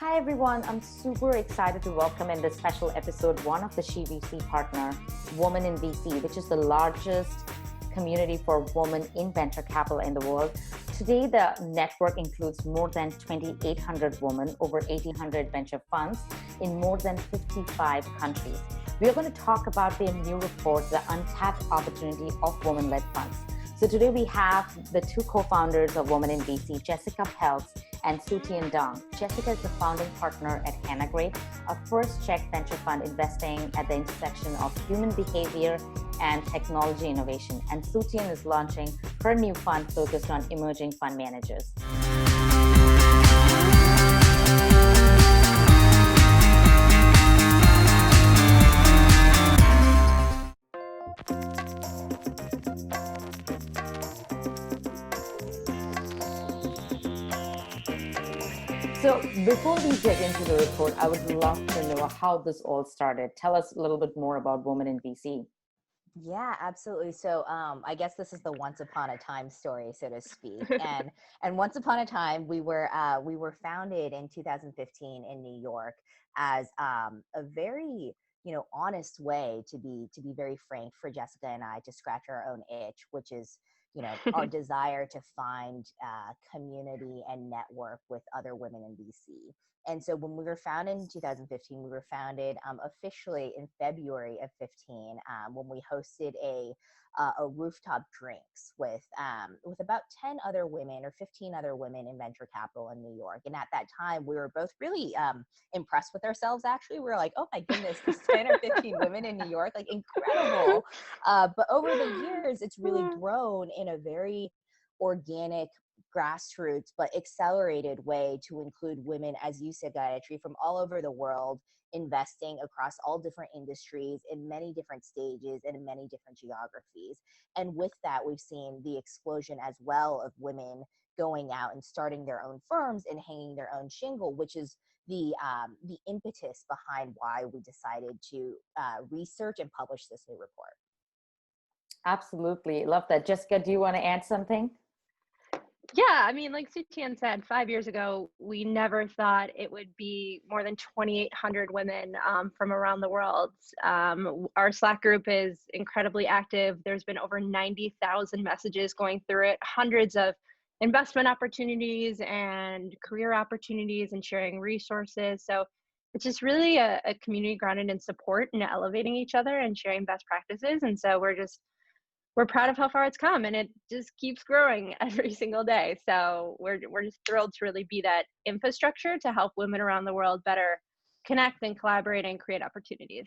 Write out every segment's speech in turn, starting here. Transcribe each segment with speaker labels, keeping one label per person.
Speaker 1: Hi everyone, I'm super excited to welcome in this special episode one of the SheVC partner, Women in VC, which is the largest community for women in venture capital in the world. Today, the network includes more than 2,800 women, over 1,800 venture funds in more than 55 countries. We are going to talk about their new report, The Untapped Opportunity of Women-Led Funds. So today we have the two co-founders of Women in VC, Jessica Peltz and Sutian Dong. Jessica is the founding partner at Hanagrade, a first-check venture fund investing at the intersection of human behavior and technology innovation. And Sutian is launching her new fund focused on emerging fund managers. So before we get into the report, I would love to know how this all started. Tell us a little bit more about Women in VC.
Speaker 2: Yeah, absolutely. So I guess this is the once upon a time story, so to speak. And once upon a time, we were founded in 2015 in New York as a very honest way to be very frank for Jessica and I to scratch our own itch, which is our desire to find community and network with other women in VC. And so when we were founded in 2015, we were founded officially in February of 15 when we hosted a rooftop drinks with about 10 other women or 15 other women in venture capital in New York. And at that time, we were both really impressed with ourselves. Actually, we were like, "Oh my goodness, there's 10 or 15 women in New York, like incredible!" But over the years, it's really grown in a very organic, grassroots but accelerated way to include women, as you said, Gayatri, from all over the world, investing across all different industries in many different stages and in many different geographies. And with that, we've seen the explosion as well of women going out and starting their own firms and hanging their own shingle, which is the impetus behind why we decided to research and publish this new report.
Speaker 1: Absolutely. Love that. Jessica, do you want to add something?
Speaker 3: Yeah, I mean, like Sutian said, 5 years ago, we never thought it would be more than 2,800 women from around the world. Our Slack group is incredibly active. There's been over 90,000 messages going through it, hundreds of investment opportunities and career opportunities and sharing resources. So it's just really a community grounded in support and elevating each other and sharing best practices. And so we're proud of how far it's come, and it just keeps growing every single day. So we're just thrilled to really be that infrastructure to help women around the world better connect and collaborate and create opportunities.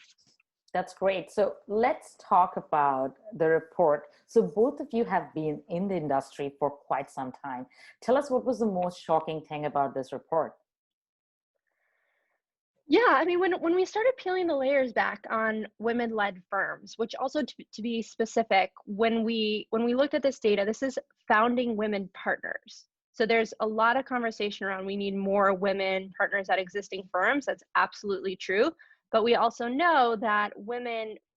Speaker 1: That's great. So let's talk about the report. So both of you have been in the industry for quite some time. Tell us, what was the most shocking thing about this report?
Speaker 3: Yeah, I mean, when we started peeling the layers back on women-led firms, which also to be specific, when we looked at this data, this is founding women partners. So there's a lot of conversation around we need more women partners at existing firms. That's absolutely true. But we also know that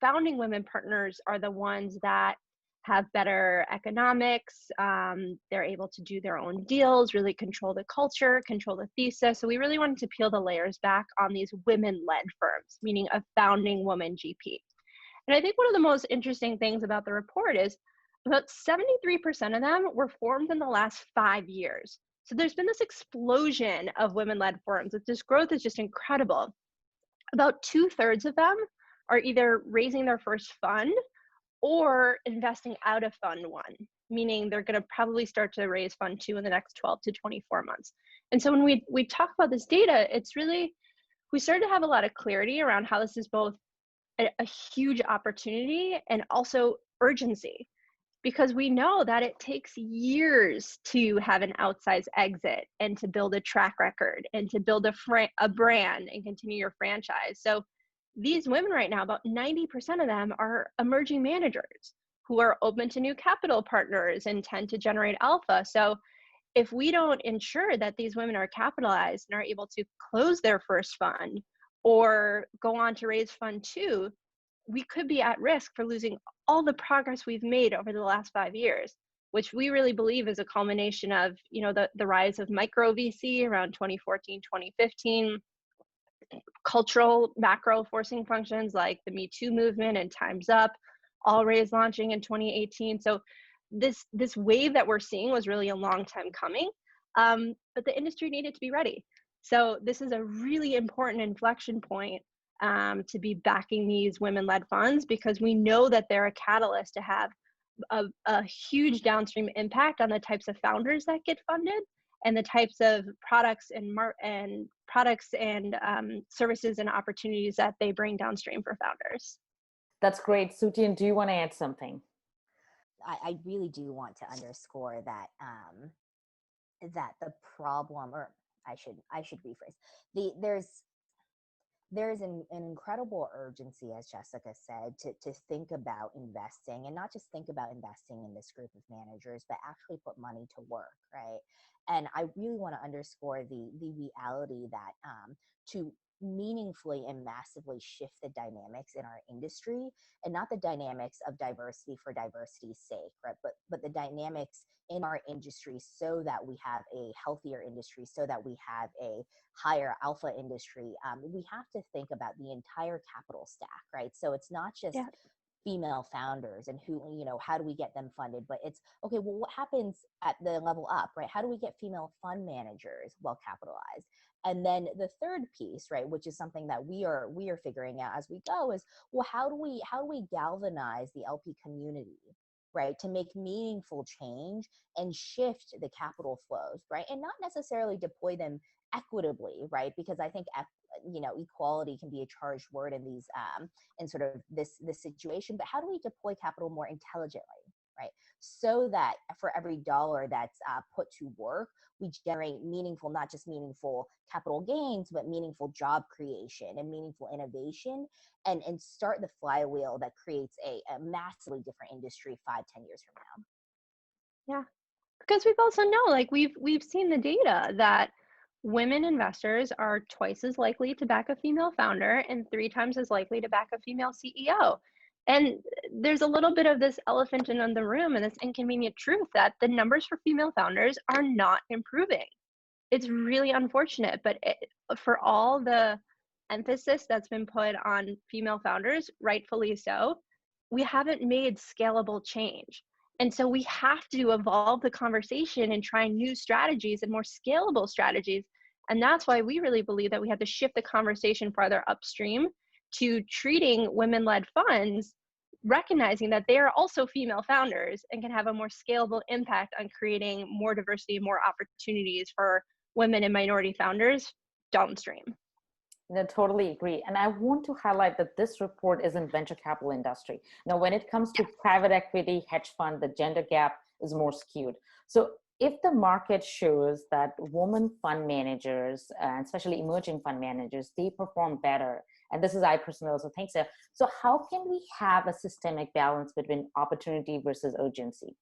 Speaker 3: founding women partners are the ones that have better economics. They're able to do their own deals, really control the culture, control the thesis. So we really wanted to peel the layers back on these women-led firms, meaning a founding woman GP. And I think one of the most interesting things about the report is about 73% of them were formed in the last 5 years. So there's been this explosion of women-led firms. This growth is just incredible. About 2/3 of them are either raising their first fund or investing out of fund one, meaning they're going to probably start to raise fund two in the next 12 to 24 months. And so when we talk about this data, it's really, we started to have a lot of clarity around how this is both a huge opportunity and also urgency, because we know that it takes years to have an outsized exit and to build a track record and to build a brand and continue your franchise. So these women right now, about 90% of them are emerging managers who are open to new capital partners and tend to generate alpha. So if we don't ensure that these women are capitalized and are able to close their first fund or go on to raise fund two, we could be at risk for losing all the progress we've made over the last 5 years. which we really believe is a culmination of, the rise of micro VC around 2014, 2015, cultural macro forcing functions like the Me Too movement and Time's Up, All Raise launching in 2018. So this wave that we're seeing was really a long time coming, but the industry needed to be ready. So this is a really important inflection point, to be backing these women-led funds, because we know that they're a catalyst to have a huge downstream impact on the types of founders that get funded and the types of products and services and opportunities that they bring downstream for founders.
Speaker 1: That's great. Sutian, do you want to add something?
Speaker 2: I really do want to underscore that that the problem, or I should rephrase, there's an incredible urgency, as Jessica said, to think about investing, and not just think about investing in this group of managers, but actually put money to work, right? And I really want to underscore the reality that to meaningfully and massively shift the dynamics in our industry, and not the dynamics of diversity for diversity's sake, right? But the dynamics in our industry, so that we have a healthier industry, so that we have a higher alpha industry. We have to think about the entire capital stack, right? So it's not just female founders and how do we get them funded, but it's, okay, well, what happens at the level up, right? How do we get female fund managers well capitalized? And then the third piece, right, which is something that we are figuring out as we go, is, well, how do we galvanize the LP community, right, to make meaningful change and shift the capital flows, right? And not necessarily deploy them equitably, right? Because I think equality can be a charged word in these in sort of this situation. But how do we deploy capital more intelligently, right? So that for every dollar that's put to work, we generate meaningful, not just meaningful capital gains, but meaningful job creation and meaningful innovation, and start the flywheel that creates a massively different industry 5-10 years from now.
Speaker 3: Yeah, because we've also know, like we've seen the data that women investors are twice as likely to back a female founder and 3 times as likely to back a female CEO. And there's a little bit of this elephant in the room and this inconvenient truth that the numbers for female founders are not improving. It's really unfortunate, but for all the emphasis that's been put on female founders, rightfully so, we haven't made scalable change. And so we have to evolve the conversation and try new strategies and more scalable strategies. And that's why we really believe that we have to shift the conversation farther upstream to treating women-led funds, recognizing that they are also female founders and can have a more scalable impact on creating more diversity and more opportunities for women and minority founders downstream.
Speaker 1: I totally agree. And I want to highlight that this report is in venture capital industry. Now, when it comes to private equity, hedge fund, the gender gap is more skewed. So if the market shows that women fund managers, and especially emerging fund managers, they perform better, and this is I personally also think so. So how can we have a systemic balance between opportunity versus urgency?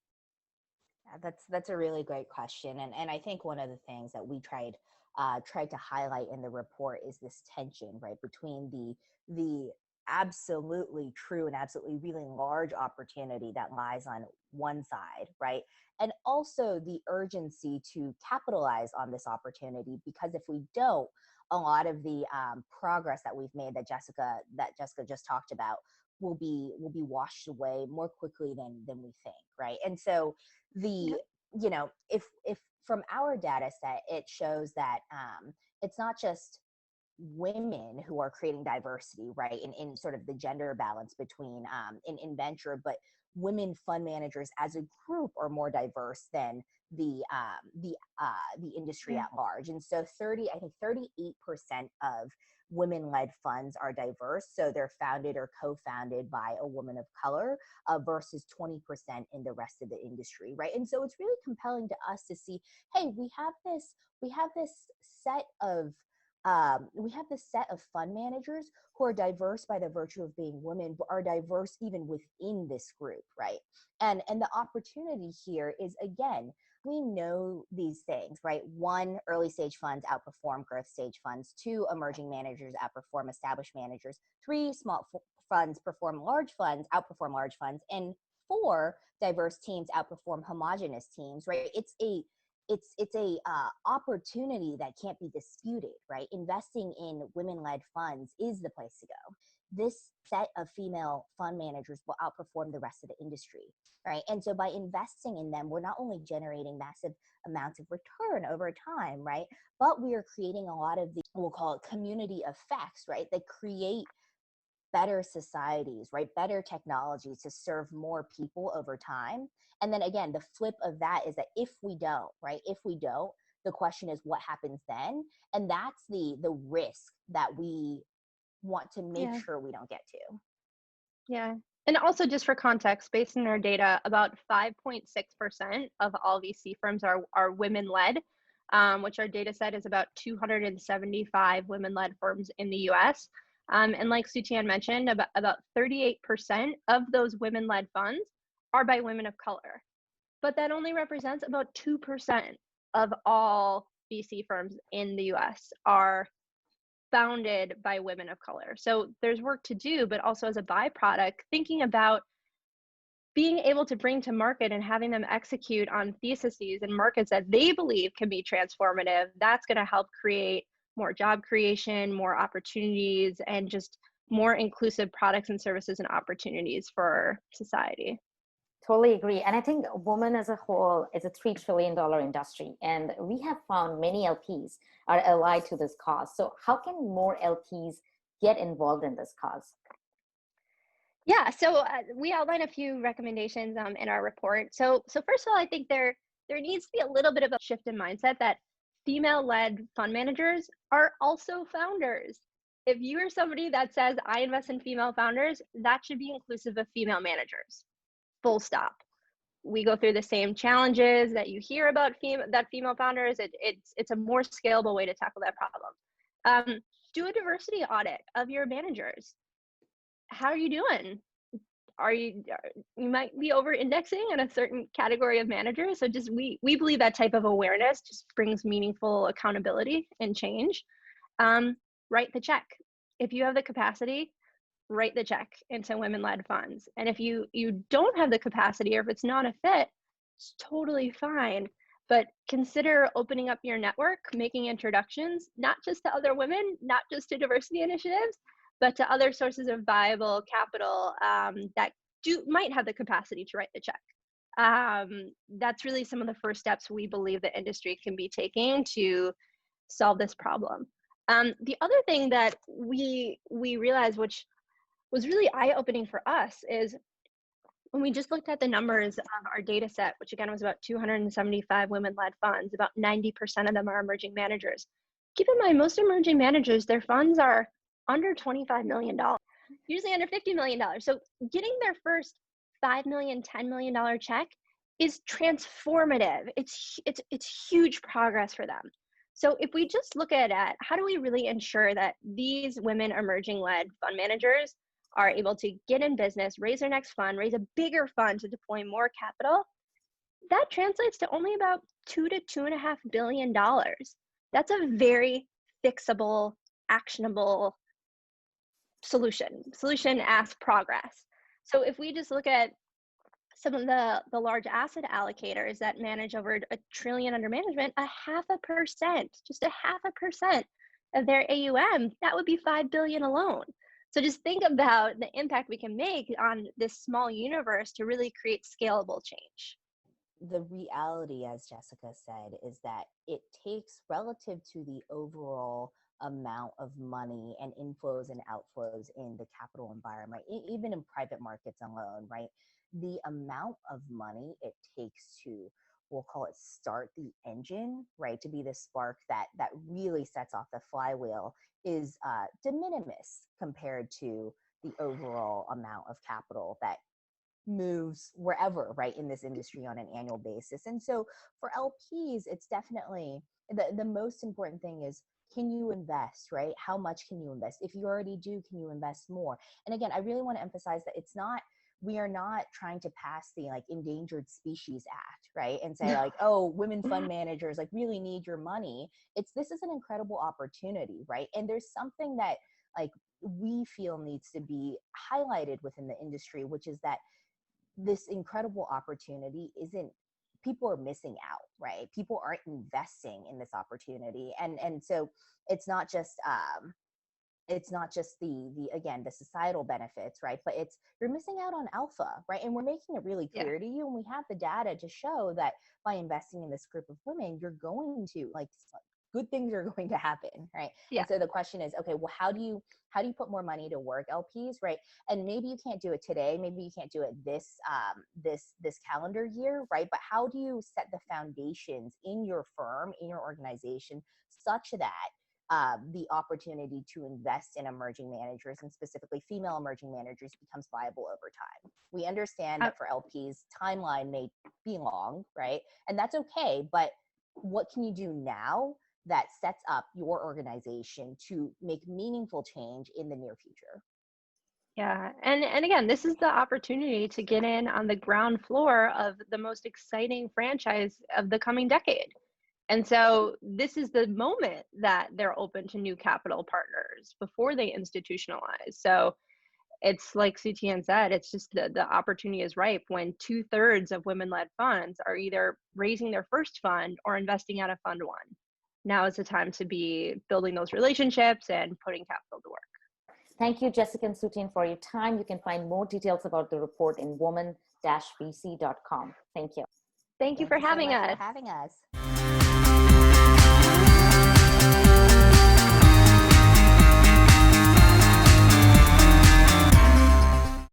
Speaker 2: That's a really great question. And I think one of the things that we tried to highlight in the report is this tension, right, between the absolutely true and absolutely really large opportunity that lies on one side, right, and also the urgency to capitalize on this opportunity, because if we don't, a lot of the progress that we've made that Jessica just talked about will be washed away more quickly than we think, right? And so if from our data set, it shows that it's not just women who are creating diversity, right, in sort of the gender balance between in venture, but women fund managers as a group are more diverse than the industry at large. And so 38% of women-led funds are diverse, so they're founded or co-founded by a woman of color, versus 20% in the rest of the industry, right? And so it's really compelling to us to see, hey, we have this set of fund managers who are diverse by the virtue of being women, but are diverse even within this group, right? And the opportunity here is, again, we know these things, right? 1, early stage funds outperform growth stage funds. 2, emerging managers outperform established managers. 3, small funds outperform large funds. And therefore diverse teams outperform homogenous teams, right? It's a opportunity that can't be disputed, right? Investing in women-led funds is the place to go. This set of female fund managers will outperform the rest of the industry, right? And so by investing in them, we're not only generating massive amounts of return over time, right? But we are creating a lot of the, we'll call it community effects, right? That create better societies, right? Better technologies to serve more people over time. And then again, the flip of that is that if we don't, right? If we don't, the question is what happens then? And that's the risk that we want to make
Speaker 3: Yeah.
Speaker 2: sure we don't get to.
Speaker 3: Yeah. And also, just for context, based on our data, about 5.6% of all VC firms are women led, which our data set is about 275 women led firms in the US. And like Sutian mentioned, about 38% of those women led funds are by women of color. But that only represents about 2% of all VC firms in the US are founded by women of color. So there's work to do, but also as a byproduct, thinking about being able to bring to market and having them execute on theses and markets that they believe can be transformative, that's going to help create more job creation, more opportunities, and just more inclusive products and services and opportunities for society.
Speaker 1: Totally agree. And I think women as a whole is a $3 trillion industry. And we have found many LPs are allied to this cause. So how can more LPs get involved in this cause?
Speaker 3: Yeah, so we outline a few recommendations in our report. So first of all, I think there needs to be a little bit of a shift in mindset that female-led fund managers are also founders. If you are somebody that says, I invest in female founders, that should be inclusive of female managers. Full stop. We go through the same challenges that you hear about female founders. It's a more scalable way to tackle that problem. Do a diversity audit of your managers. How are you doing? You might be over indexing in a certain category of managers. So just we believe that type of awareness just brings meaningful accountability and change. Write the check. If you have the capacity, write the check into women-led funds. And if you don't have the capacity, or if it's not a fit, it's totally fine. But consider opening up your network, making introductions, not just to other women, not just to diversity initiatives, but to other sources of viable capital that might have the capacity to write the check. That's really some of the first steps we believe the industry can be taking to solve this problem. The other thing that we realized, which was really eye-opening for us, is when we just looked at the numbers of our data set, which again was about 275 women-led funds, about 90% of them are emerging managers. Keep in mind, most emerging managers, their funds are under $25 million, usually under $50 million. So getting their first $5 million, $10 million check is transformative. It's huge progress for them. So if we just look at how do we really ensure that these women emerging-led fund managers are able to get in business, raise their next fund, raise a bigger fund to deploy more capital, that translates to only about $2 to $2.5 billion. That's a very fixable, actionable solution asks progress. So if we just look at some of the large asset allocators that manage over $1 trillion under management, 0.5%, just 0.5% of their AUM, that would be $5 billion alone. So just think about the impact we can make on this small universe to really create scalable change.
Speaker 2: The reality, as Jessica said, is that it takes, relative to the overall amount of money and inflows and outflows in the capital environment, even in private markets alone, right? The amount of money it takes to, we'll call it, start the engine, right? To be the spark that really sets off the flywheel is de minimis compared to the overall amount of capital that moves wherever, right, in this industry on an annual basis. And so for LPs, it's definitely the most important thing is, can you invest, right? How much can you invest? If you already do, can you invest more? And again, I really want to emphasize that we are not trying to pass the like Endangered Species Act, right? And say like, oh, women fund managers like really need your money. This is an incredible opportunity, right? And there's something that like we feel needs to be highlighted within the industry, which is that this incredible opportunity isn't, people are missing out, right? People aren't investing in this opportunity. And so it's not just the again, the societal benefits, right? But it's, you're missing out on alpha, right? And we're making it really clear to you. And we have the data to show that by investing in this group of women, you're going to, like, good things are going to happen, right?
Speaker 3: Yeah.
Speaker 2: And so the question is, okay, well, how do you put more money to work, LPs, right? And maybe you can't do it today, maybe you can't do it this calendar year, right? But how do you set the foundations in your firm, in your organization, such that the opportunity to invest in emerging managers, and specifically female emerging managers, becomes viable over time? We understand that for LPs, timeline may be long, right? And that's okay, but what can you do now that sets up your organization to make meaningful change in the near future?
Speaker 3: Yeah. And again, this is the opportunity to get in on the ground floor of the most exciting franchise of the coming decade. And so this is the moment that they're open to new capital partners before they institutionalize. So it's like Sutian said, it's just the opportunity is ripe when 2/3 of women-led funds are either raising their first fund or investing out of fund one. Now is the time to be building those relationships and putting capital to work.
Speaker 1: Thank you, Jessica and Sutian, for your time. You can find more details about the report in woman-vc.com. Thank you.
Speaker 3: Thank you for
Speaker 2: so
Speaker 3: having
Speaker 2: much
Speaker 3: us.
Speaker 2: for having us.